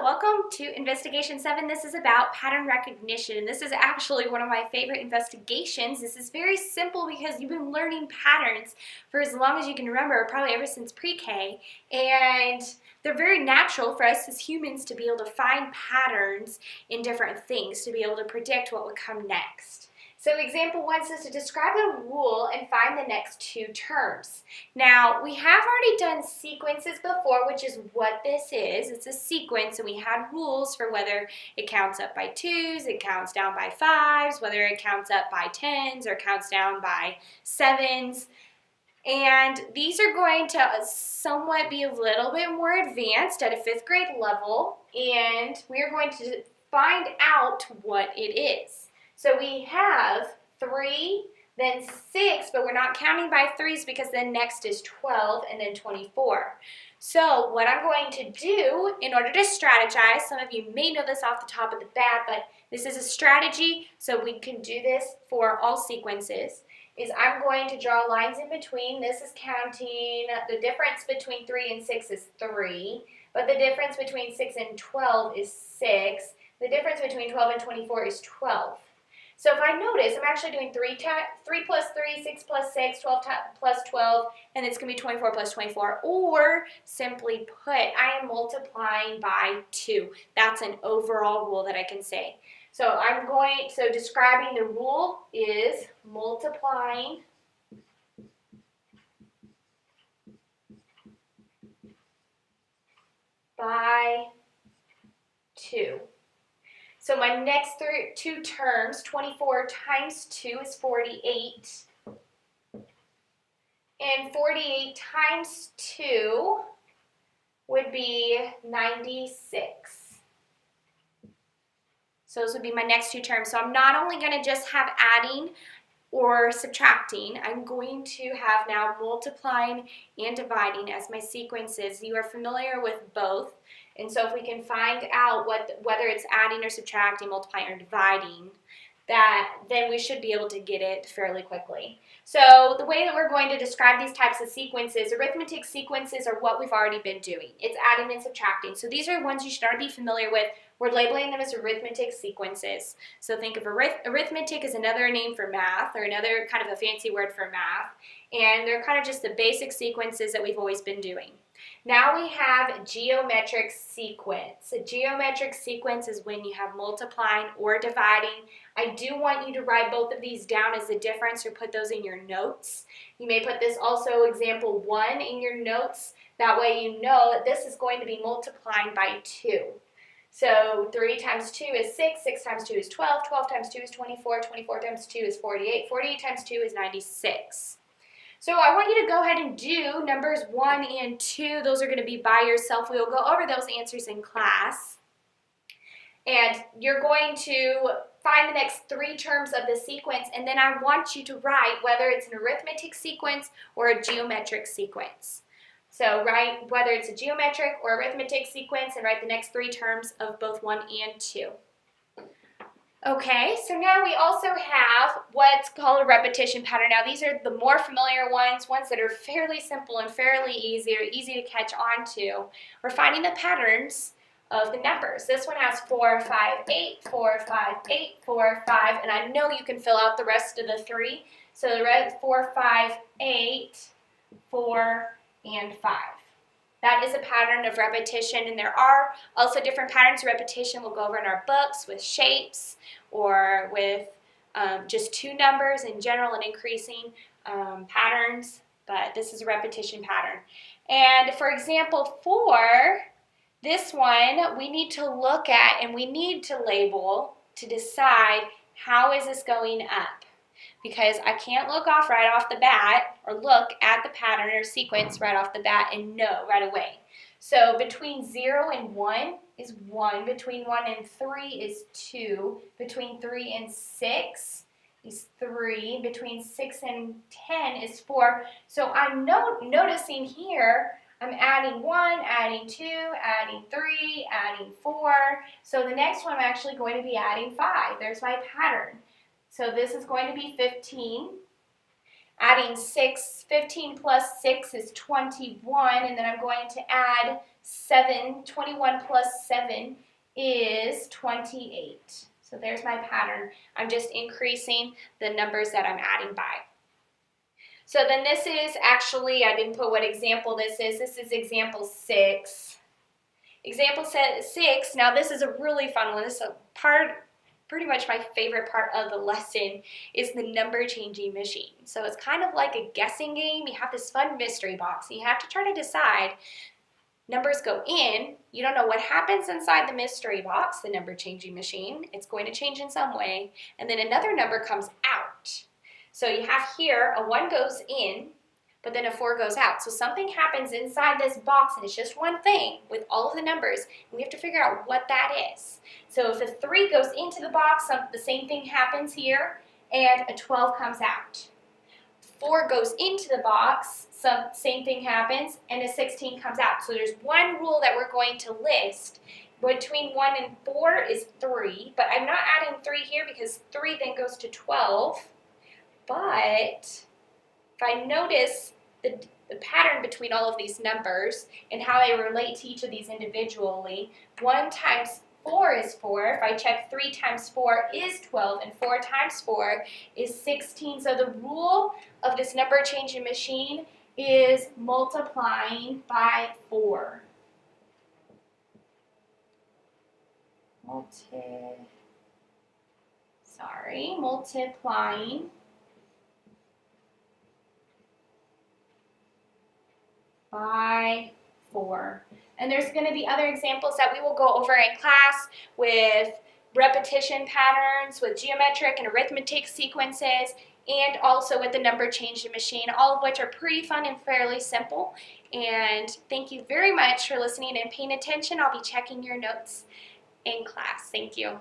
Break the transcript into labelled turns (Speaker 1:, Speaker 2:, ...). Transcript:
Speaker 1: welcome to Investigation 7. This is about pattern recognition, and this is actually one of my favorite investigations. This is very simple because you've been learning patterns for as long as you can remember, probably ever since pre-K, and they're very natural for us as humans to be able to find patterns in different things, to be able to predict what would come next. So example 1 says to describe a rule and find the next two terms. Now, we have already done sequences before, which is what this is. It's a sequence, and we had rules for whether it counts up by 2s, it counts down by 5s, whether it counts up by 10s or counts down by 7s. And these are going to somewhat be a little bit more advanced at a 5th grade level, and we are going to find out what it is. So we have 3, then 6, but we're not counting by 3s because then next is 12 and then 24. So what I'm going to do in order to strategize, some of you may know this off the top of the bat, but this is a strategy, so we can do this for all sequences, is I'm going to draw lines in between. This is counting, the difference between 3 and 6 is 3, but the difference between 6 and 12 is 6. The difference between 12 and 24 is 12. So if I notice, I'm actually doing 3 plus 3, 6 plus 6, 12 plus 12, and it's going to be 24 plus 24. Or simply put, I am multiplying by 2. That's an overall rule that I can say. So describing the rule is multiplying by 2. So my next two terms, 24 times 2 is 48. And 48 times 2 would be 96. So those would be my next two terms. So I'm not only going to just have adding or subtracting, I'm going to have now multiplying and dividing as my sequences. You are familiar with both. And so if we can find out whether it's adding or subtracting, multiplying or dividing, then we should be able to get it fairly quickly. So the way that we're going to describe these types of sequences, arithmetic sequences are what we've already been doing. It's adding and subtracting. So these are ones you should already be familiar with. We're labeling them as arithmetic sequences. So think of arithmetic as another name for math, or another kind of a fancy word for math. And they're kind of just the basic sequences that we've always been doing. Now we have geometric sequence. A geometric sequence is when you have multiplying or dividing. I do want you to write both of these down as a difference or put those in your notes. You may put this also example 1 in your notes. That way you know that this is going to be multiplying by 2. So 3 times 2 is 6, 6 times 2 is 12, 12 times 2 is 24, 24 times 2 is 48, 48 times 2 is 96. So I want you to go ahead and do numbers 1 and 2. Those are going to be by yourself. We will go over those answers in class. And you're going to find the next 3 terms of the sequence, and then I want you to write whether it's an arithmetic sequence or a geometric sequence. So write whether it's a geometric or arithmetic sequence and write the next 3 terms of both 1 and 2. Okay, so now we also have what's called a repetition pattern. Now these are the more familiar ones that are fairly simple and fairly easy, or easy to catch on to. We're finding the patterns of the numbers. This one has 4, 5, 8, 4, 5, 8, 4, 5, and I know you can fill out the rest of the 3. So the rest 4, 5, 8, 4, and 5. That is a pattern of repetition, and there are also different patterns of repetition we'll go over in our books with shapes or with just 2 numbers in general and increasing patterns, but this is a repetition pattern. And for example 4, this one we need to look at and we need to label to decide how is this going up. Because I can't look right off the bat or look at the pattern or sequence right off the bat and know right away. So between 0 and 1 is 1. Between 1 and 3 is 2. Between 3 and 6 is 3. Between 6 and 10 is 4. So I'm noticing here I'm adding 1, adding 2, adding 3, adding 4. So the next one I'm actually going to be adding 5. There's my pattern. So this is going to be 15. Adding 15 plus 6 is 21, and then I'm going to add 21 plus 7 is 28. So there's my pattern. I'm just increasing the numbers that I'm adding by. So then this is actually, I didn't put what example this is. This is example 6. Example 6, now this is a really fun one. This is pretty much my favorite part of the lesson is the number changing machine. So it's kind of like a guessing game. You have this fun mystery box and you have to try to decide. Numbers go in, you don't know what happens inside the mystery box, the number changing machine. It's going to change in some way, and then another number comes out. So you have here a 1 goes in, but then a 4 goes out. So something happens inside this box, and it's just one thing with all of the numbers, and we have to figure out what that is. So if a 3 goes into the box, the same thing happens here, and a 12 comes out. 4 goes into the box, same thing happens, and a 16 comes out. So there's one rule that we're going to list. Between 1 and 4 is 3, but I'm not adding 3 here because 3 then goes to 12. But if I notice the pattern between all of these numbers and how they relate to each of these individually, 1 times 4 is 4. If I check 3 times 4 is 12, and 4 times 4 is 16. So the rule of this number changing machine is multiplying by 4. Multiplying by 4. And there's going to be other examples that we will go over in class with repetition patterns, with geometric and arithmetic sequences, and also with the number changing machine, all of which are pretty fun and fairly simple. And thank you very much for listening and paying attention. I'll be checking your notes in class. Thank you.